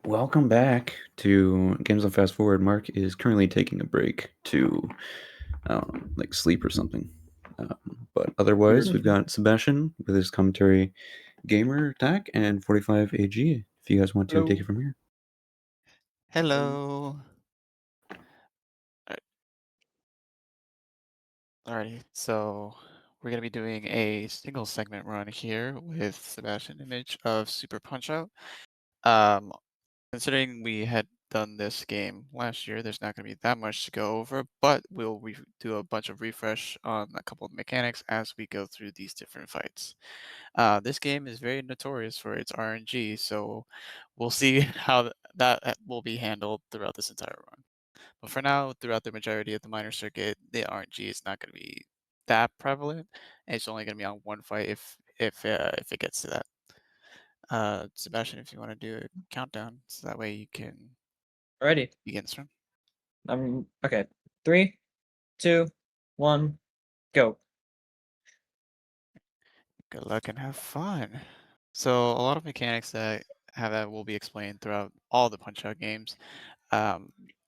Welcome back to Games on Fast Forward. Mark is currently taking a break to sleep or something. But otherwise, we've got Sebastian with his commentary, Gamer Attack, and 45 AG. If you guys want to take it from here. Hello. Alrighty, so we're gonna be doing a single segment run here with SebastianImage of Super Punch-Out. Um, Considering we had done this game last year, there's not gonna be that much to go over, but we'll do a bunch of refresh on a couple of mechanics as we go through these different fights. This game is very notorious for its RNG, so we'll see how that will be handled throughout this entire run. But for now, throughout the majority of the minor circuit, the RNG is not going to be that prevalent. And it's only going to be on one fight if it gets to that. Sebastian, if you want to do a countdown, so that way you can Alrighty. begin this run. Okay. 3, 2, 1, go. Good luck and have fun. So a lot of mechanics that will be explained throughout all the Punch-Out games.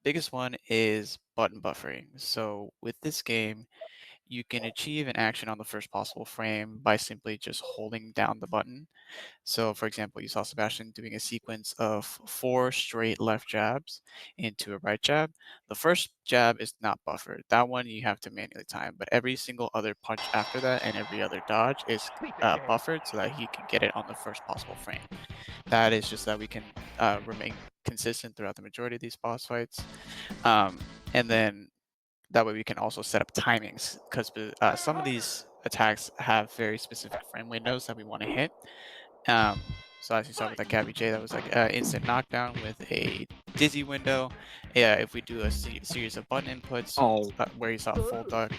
Biggest one is button buffering. So with this game, you can achieve an action on the first possible frame by simply just holding down the button. So, for example, you saw Sebastian doing a sequence of 4 straight left jabs into a right jab. The first jab is not buffered. That one you have to manually time, but every single other punch after that and every other dodge is buffered so that he can get it on the first possible frame. That is just that we can remain consistent throughout the majority of these boss fights. And then that way we can also set up timings because some of these attacks have very specific frame windows that we want to hit. So as you saw with that Gabby J, that was like instant knockdown with a dizzy window. Yeah, if we do a series of button inputs, where you saw a full duck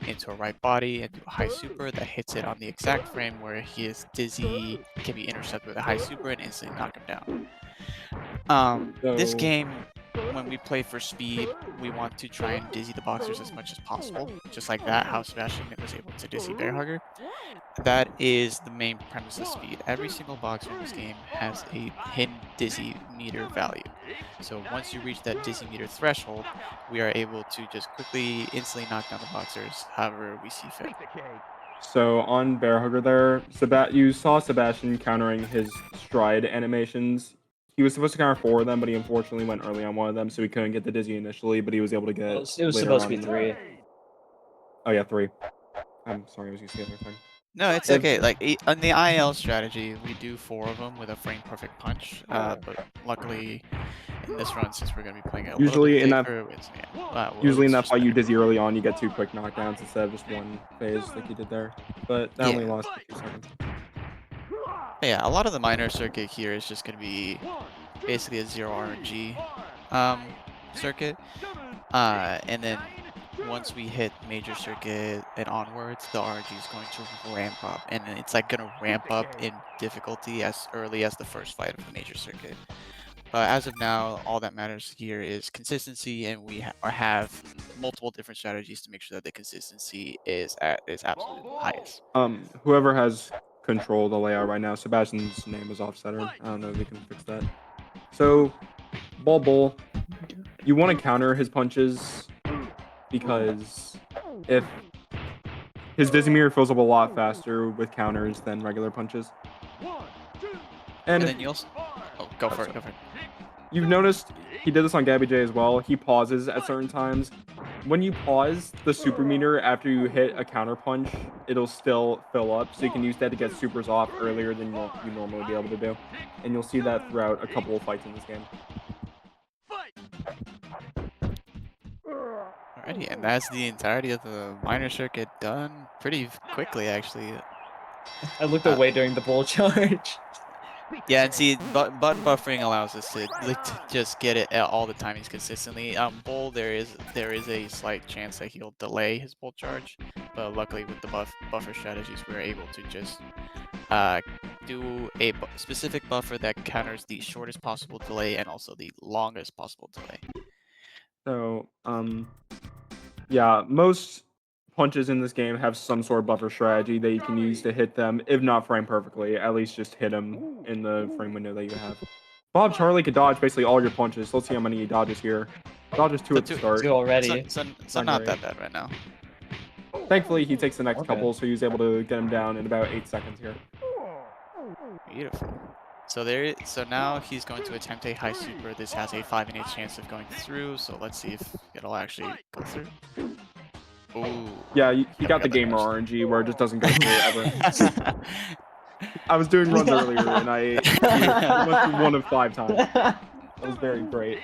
into a right body and do a high super that hits it on the exact frame where he is dizzy, can be intercepted with a high super and instantly knock him down. This game, when we play for speed, we want to try and dizzy the boxers as much as possible, just like that, how Sebastian was able to dizzy Bear Hugger. That is the main premise of speed. Every single boxer in this game has a hidden dizzy meter value. So once you reach that dizzy meter threshold, we are able to just quickly, instantly knock down the boxers however we see fit. So on Bear Hugger there, you saw Sebastian countering his stride animations. He was supposed to counter 4 of them, but he unfortunately went early on one of them, so he couldn't get the dizzy initially, but he was able to get It was later supposed on. to be 3. Oh yeah, 3. I'm sorry, I was using the other thing. No, it's okay. Like on the IL strategy, we do 4 of them with a frame perfect punch. But luckily, in this run, since we're gonna be playing it a little bit safer, Usually in that fight, you dizzy early on, you get 2 quick knockdowns instead of just 1 phase like you did there. But that only lost a few seconds. Yeah, a lot of the minor circuit here is just gonna be basically a 0 RNG circuit. And then once we hit major circuit and onwards, the RNG is going to ramp up, and then it's like gonna ramp up in difficulty as early as the first fight of the major circuit. But as of now, all that matters here is consistency, and we have multiple different strategies to make sure that the consistency is at its absolute highest. Whoever has control of the layout right now, Sebastian's name is offsettered. I don't know if they can fix that. So, Bull, you want to counter his punches because if his dizzy meter fills up a lot faster with counters than regular punches. And then you also go for it. You've noticed he did this on Gabby J as well. He pauses at certain times. When you pause the super meter after you hit a counter punch, it'll still fill up, so you can use that to get supers off earlier than you normally be able to do. And you'll see that throughout a couple of fights in this game. Alrighty, and that's the entirety of the minor circuit done pretty quickly, actually. I looked away during the bull charge. Yeah, and see, button buffering allows us to just get it at all the timings consistently. Bull, there is a slight chance that he'll delay his bull charge, but luckily with the buffer strategies, we're able to just do a specific buffer that counters the shortest possible delay and also the longest possible delay. So, yeah, most punches in this game have some sort of buffer strategy that you can use to hit them, if not frame perfectly, at least just hit them in the frame window that you have. Bob Charlie could dodge basically all your punches. So let's see how many he dodges here. Dodges 2 at the start. 2 already. So Not not great. that bad right now. Thankfully, he takes the next Okay. couple, so he was able to get him down in about 8 seconds here. Beautiful. So now he's going to attempt a high super. This has a 5-minute chance of going through. So let's see if it'll actually go through. Ooh. Yeah, he Yep, got the that gamer goes. RNG where it just doesn't go through ever. I was doing runs earlier and I went through 1 of 5 times. That was very great.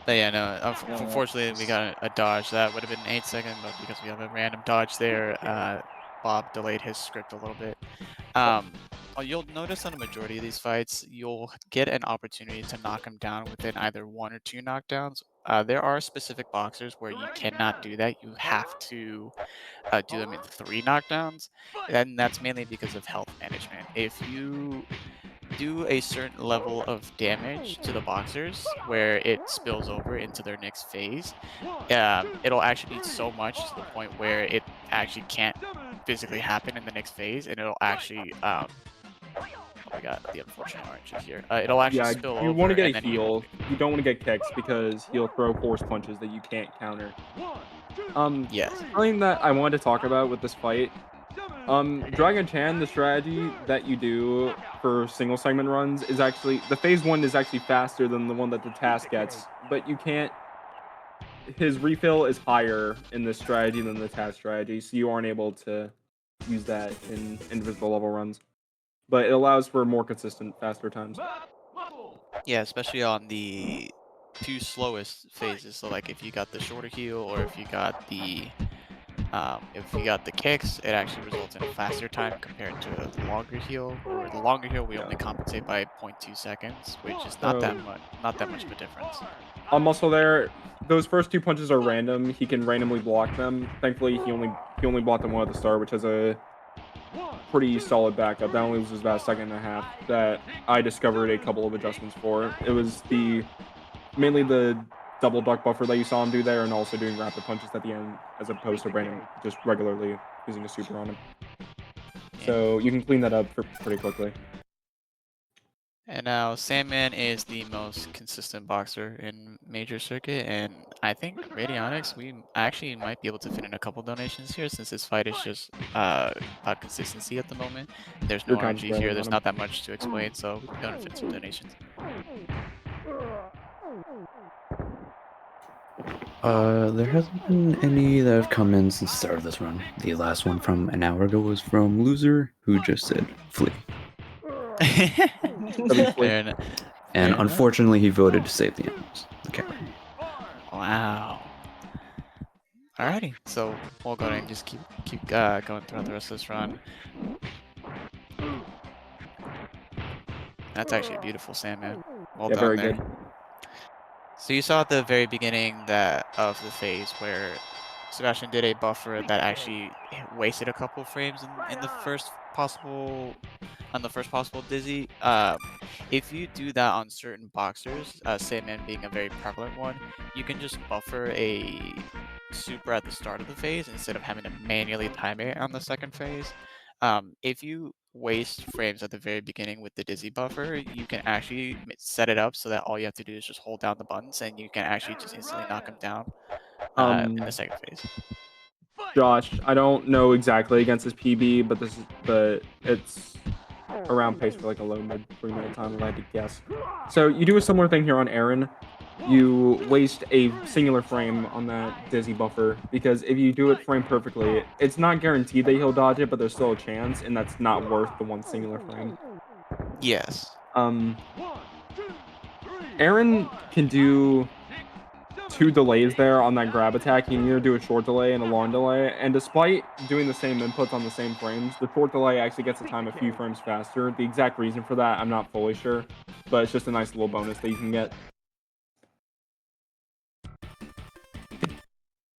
But yeah, no. Unfortunately, we got a dodge. That would have been 8 seconds, but because we have a random dodge there, Bob delayed his script a little bit. You'll notice on a majority of these fights, you'll get an opportunity to knock him down within either 1 or 2 knockdowns. There are specific boxers where you cannot do that. You have to do them in 3 knockdowns, and that's mainly because of health management. If you do a certain level of damage to the boxers where it spills over into their next phase, it'll actually be so much to the point where it actually can't physically happen in the next phase, and it'll actually we got the unfortunate orange here. It'll actually spill over. You want to get and a then heal. You don't want to get kicks because he'll throw force punches that you can't counter. Yes. Something that I wanted to talk about with this fight. Dragon Chan, the strategy that you do for single segment runs is actually the phase 1 is actually faster than the one that the task gets, but you can't. His refill is higher in this strategy than the task strategy, so you aren't able to use that in individual level runs. But it allows for more consistent, faster times. Yeah, especially on the 2 slowest phases. So like if you got the shorter heal or if you got the kicks, it actually results in a faster time compared to the longer heal. Or the longer heal, we only compensate by 0.2 seconds, which is not that much of a difference. Also there, those first 2 punches are random. He can randomly block them. Thankfully, he only blocked them 1 at the start, which has a pretty solid backup. That only was about a second and a half that I discovered a couple of adjustments for. It was mainly the double duck buffer that you saw him do there, and also doing rapid punches at the end, as opposed to random, just regularly using a super on him. So you can clean that up pretty quickly. And now Sandman is the most consistent boxer in Major Circuit, and I think Radionics, we actually might be able to fit in a couple donations here since this fight is just about consistency at the moment. There's no You're kind of RNG here, there's on not that much to explain, so we can fit some donations. There hasn't been any that have come in since the start of this run. The last one from an hour ago was from Loser, who just said flee. And unfortunately, he voted to save the animals. The camera. Wow. Alrighty, so we'll go ahead and just keep going throughout the rest of this run. That's actually a beautiful Sandman. Well done very there. good. So you saw at the very beginning of the phase where Sebastian did a buffer that actually wasted a couple frames in the first possible dizzy. If you do that on certain boxers, Sandman being a very prevalent one, you can just buffer a super at the start of the phase instead of having to manually time it on the second phase. If you waste frames at the very beginning with the dizzy buffer, you can actually set it up so that all you have to do is just hold down the buttons and you can actually just instantly knock him down in the second phase. Josh, I don't know exactly against this PB, but it's around pace for like a low mid 3-minute time, if I had to guess. So you do a similar thing here on Aaron. You waste a singular frame on that dizzy buffer because if you do it frame perfectly, it's not guaranteed that he'll dodge it, but there's still a chance, and that's not worth the 1 singular frame. Yes. Aaron can do 2 delays there on that grab attack. He can either do a short delay and a long delay, and despite doing the same inputs on the same frames, the short delay actually gets the time a few frames faster. The exact reason for that, I'm not fully sure, but it's just a nice little bonus that you can get.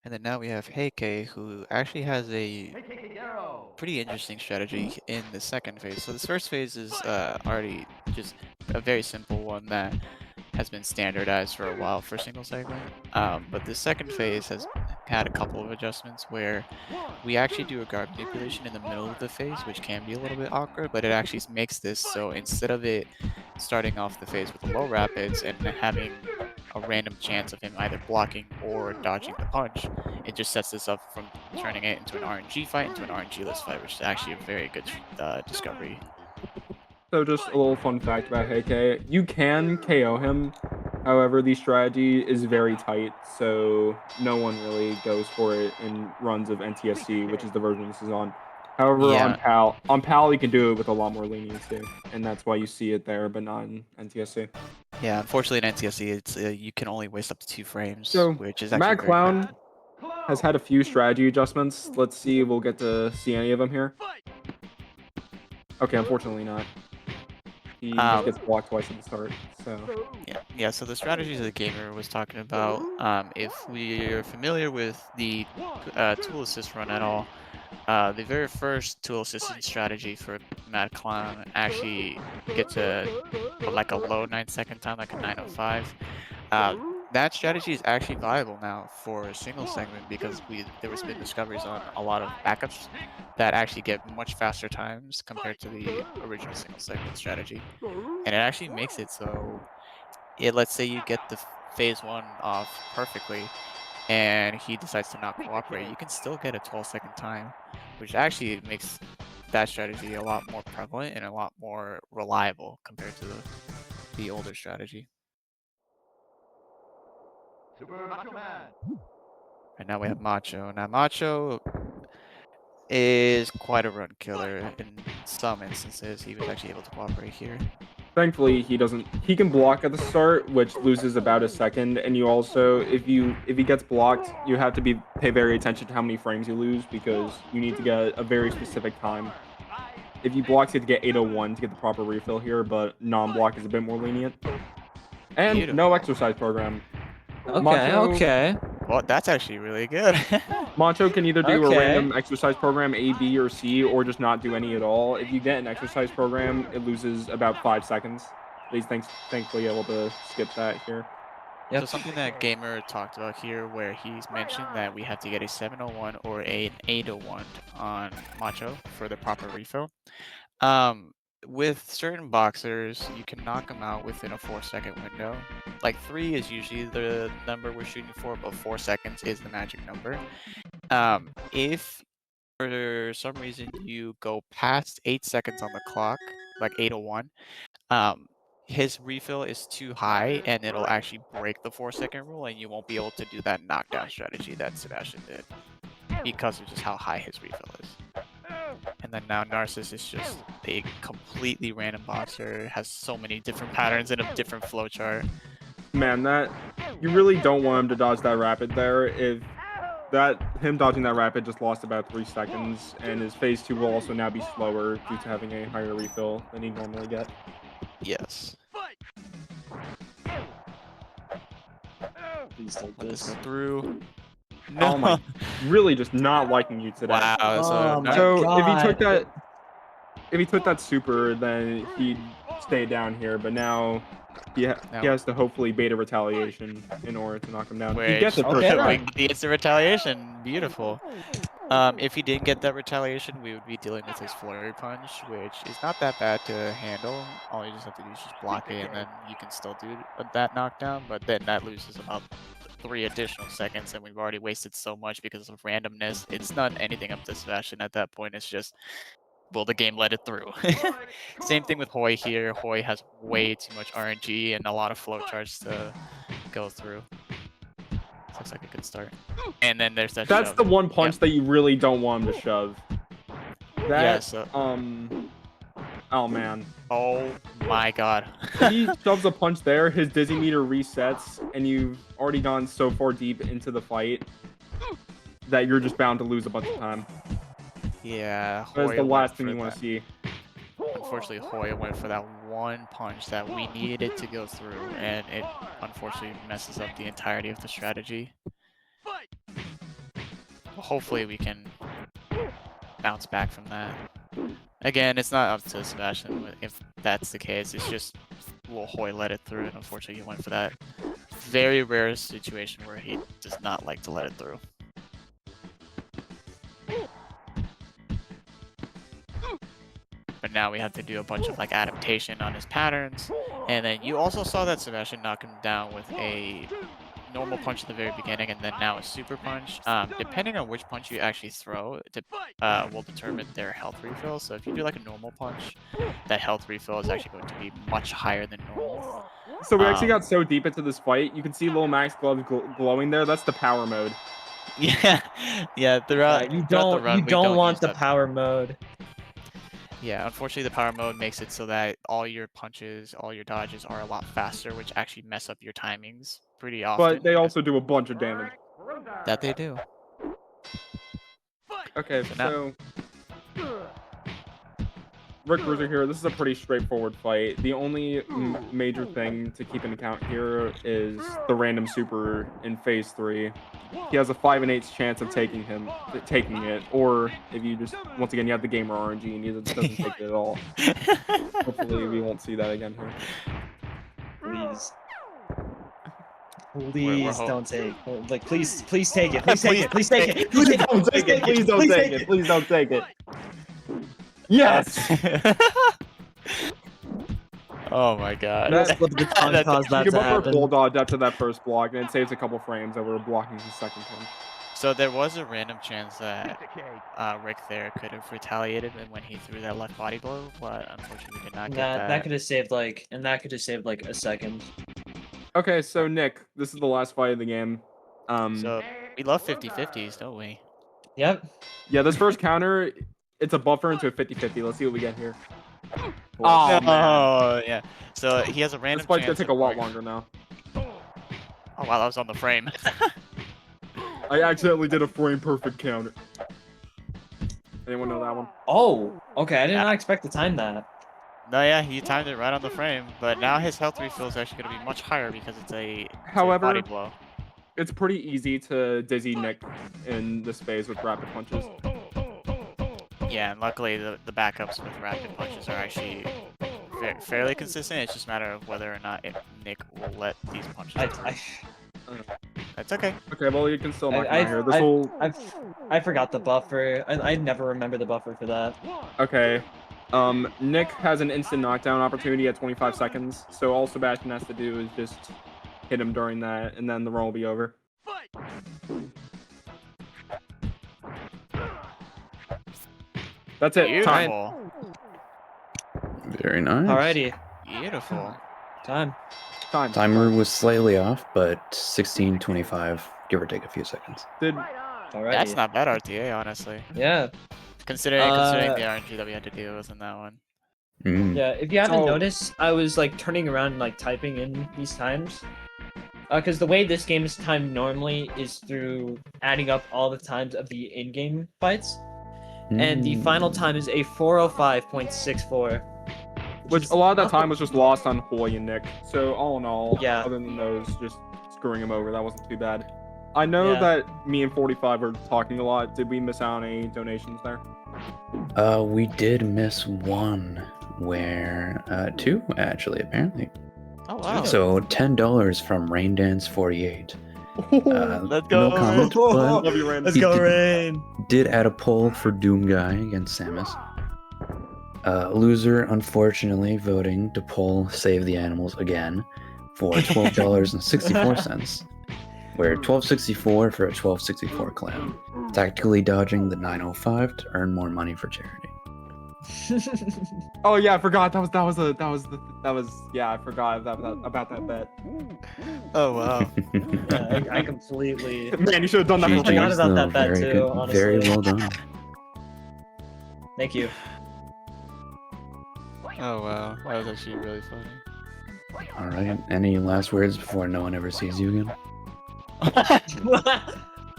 And then now we have Heike, who actually has a pretty interesting strategy in the second phase. So this first phase is already just a very simple one that has been standardized for a while for single segment. But the second phase has had a couple of adjustments where we actually do a guard manipulation in the middle of the phase, which can be a little bit awkward, but it actually makes this so instead of it starting off the phase with low rapids and having a random chance of him either blocking or dodging the punch, it just sets this up from turning it into an RNG fight into an RNG-less fight, which is actually a very good discovery. So just a little fun fact about Heike. You can KO him. However, the strategy is very tight, so no one really goes for it in runs of NTSC, which is the version this is on. However, Yeah. on PAL you can do it with a lot more leniency, and that's why you see it there, but not in NTSC. Yeah, unfortunately in NTSC, it's you can only waste up to 2 frames, So, which is actually Mad very Clown bad. has had a few strategy adjustments. Let's see if we'll get to see any of them here. Okay, unfortunately not. He just gets blocked twice at the start, so... Yeah. So the strategies that the gamer was talking about, if we're familiar with the tool assist run at all, the very first tool assisted strategy for Mad Clown actually gets a like a low 9-second time, like a 9:05. That strategy is actually viable now for a single segment because there was been discoveries on a lot of backups that actually get much faster times compared to the original single segment strategy, and it actually makes it so. Let's say you get the phase 1 off perfectly, and he decides to not cooperate, you can still get a 12-second time, which actually makes that strategy a lot more prevalent and a lot more reliable compared to the older strategy. And now we have Macho. Now Macho is quite a run killer. In some instances, he was actually able to cooperate here. Thankfully, he doesn't. He can block at the start, which loses about a second. And you also, if he gets blocked, you have to pay very attention to how many frames you lose because you need to get a very specific time. If you block, you have to get 801 to get the proper refill here, but non-block is a bit more lenient. And Beautiful. no exercise program. Okay, Macho- okay. Well, that's actually really good. Macho can either do a Okay. random exercise program A, B, or C, or just not do any at all. If you get an exercise program, it loses about 5 seconds. He's thankfully able to skip that here. So Yep. something that Gamer talked about here, where he's mentioned that we have to get a 701 or an 801 on Macho for the proper refill. With certain boxers, you can knock them out within a 4-second window. Like 3 is usually the number we're shooting for, but 4 seconds is the magic number. If for some reason you go past 8 seconds on the clock, like 801, his refill is too high and it'll actually break the 4-second rule and you won't be able to do that knockdown strategy that Sebastian did because of just how high his refill is. And then now Narcissus is just a completely random boxer, has so many different patterns and a different flowchart. Man, you really don't want him to dodge that rapid there. If him dodging that rapid just lost about 3 seconds, and his phase 2 will also now be slower due to having a higher refill than he'd normally get. Yes. Please take Let this this. go through. Oh my, really just not liking you today. Wow. Oh my So God. if he took that super, then he'd stay down here. But now he has to hopefully bait a retaliation in order to knock him down. He gets it first Okay, try. The instant retaliation. Beautiful. If he didn't get that retaliation, we would be dealing with his flurry punch, which is not that bad to handle. All you just have to do is just block it, and then you can still do that knockdown. But then that loses about 3 additional seconds, and we've already wasted so much because of randomness. It's not anything up to Sebastian at that point. It's just, will the game let it through? Same thing with Hoy here. Hoy has way too much RNG and a lot of flowcharts to go through. Looks like a good start. And then there's that That's shove. the one punch that you really don't want him to shove. Yeah, so... Oh man. Oh my god. If he shoves a punch there, his dizzy meter resets, and you've already gone so far deep into the fight that you're just bound to lose a bunch of time. Yeah, That's the last thing you want to see. Unfortunately, Hoya went for that one punch that we needed it to go through, and it unfortunately messes up the entirety of the strategy. Hopefully we can bounce back from that. Again, it's not up to Sebastian if that's the case. It's just, will Hoy let it through, and unfortunately he went for that very rare situation where he does not like to let it through. but now we have to do a bunch of like adaptation on his patterns. And then you also saw that Sebastian knock him down with a normal punch at the very beginning, and then now a super punch. Depending on which punch you actually throw, will determine their health refill. So if you do like a normal punch, that health refill is actually going to be much higher than normal. So we actually got so deep into this fight. You can see Lil Max gloves glowing there. That's the power mode. Yeah, yeah. Throughout You throughout the run, you we don't want use the that. power mode. Yeah, unfortunately, the power mode makes it so that all your punches, all your dodges are a lot faster, which actually mess up your timings pretty often. But they also do a bunch of damage. That they do. Okay, So now- so Rick Bruiser here. This is a pretty straightforward fight. The only major thing to keep into account here is the random super in phase 3. He has a 5 1/8 chance of taking it, or if you just once again you have the gamer RNG and he doesn't take it at all. Hopefully we won't see that again here. Please. We're Please hope- don't take. Like, please take it. Please take it. Please take it. Please don't take it. Please don't take it. Please don't take it. Yes. Oh my god. That's what the time That's- caused that You to can both happen. full dodge after that first block, and it saves a couple frames that we're blocking his second punch. So there was a random chance that Rick there could have retaliated when he threw that left body blow, but unfortunately we did not get that. That could have saved like, a second. Okay, so Nick, this is the last fight of the game. So we love 50-50s, don't we? Yep. Yeah, this first counter, it's a buffer into a 50-50. Let's see what we get here. Oh, Oh, man. Oh yeah. So he has a This random fight's chance. gonna take a lot longer now. Oh wow, that was on the frame. I accidentally did a frame perfect counter. Anyone know that one? Oh, okay. I did not expect to time that. No, yeah, he timed it right on the frame, but now his health refill is actually going to be much higher because it's a However, body blow. It's pretty easy to dizzy Nick in this phase with rapid punches. Yeah, and luckily the backups with rapid punches are actually fairly consistent. It's just a matter of whether or not Nick will let these punches through. That's okay. Okay, well you can still knock him out here. This will. I forgot the buffer. I never remember the buffer for that. Okay. Nick has an instant knockdown opportunity at 25 seconds, so all Sebastian has to do is just hit him during that, and then the run will be over. That's it. Time. Beautiful. Very nice. Alrighty, Beautiful. time. Time. Timer was slightly off, but 16:25, give or take a few seconds. Did Alrighty. That's not bad RTA, honestly. Yeah. Considering the RNG that we had to deal with in that one. Mm. Yeah, if you haven't Oh. noticed, I was like turning around and like typing in these times. Because the way this game is timed normally is through adding up all the times of the in-game fights. And the final time is a 405.64. which a lot of that time was just lost on Hoy and Nick. So all in all, Yeah. other than those, just screwing him over, that wasn't too bad. I know Yeah. that me and 45 are talking a lot. Did we miss out on any donations there? We did miss one, where two actually apparently. Oh wow. So $10 from Raindance48. Let's go. No comment, but Love you, Rand. Let's He go, did- Rain! did add a poll for Doom Guy against Samus. Loser, unfortunately, voting to poll Save the Animals again for $12.64, where $12.64 for a $12.64 clown, tactically dodging the $9.05 to earn more money for charity. Oh yeah, I forgot. I forgot about that bet. Oh wow. Yeah, I completely. Man, you should have done that. GG's, before. forgot about though. that bet Very too, good. honestly. Very well done. Thank you. Oh wow. That was actually really funny. All right. Any last words before no one ever sees you again?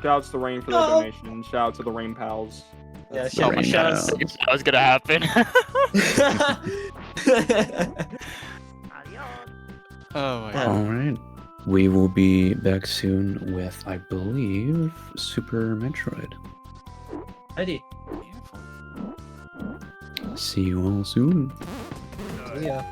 Shouts to Rain for the donation. Shout out to the Rain pals. Yeah, Oh my shout God. That was gonna happen. Oh my god. All right. We will be back soon with, I believe, Super Metroid. Ready. Beautiful. See you all soon. Yeah.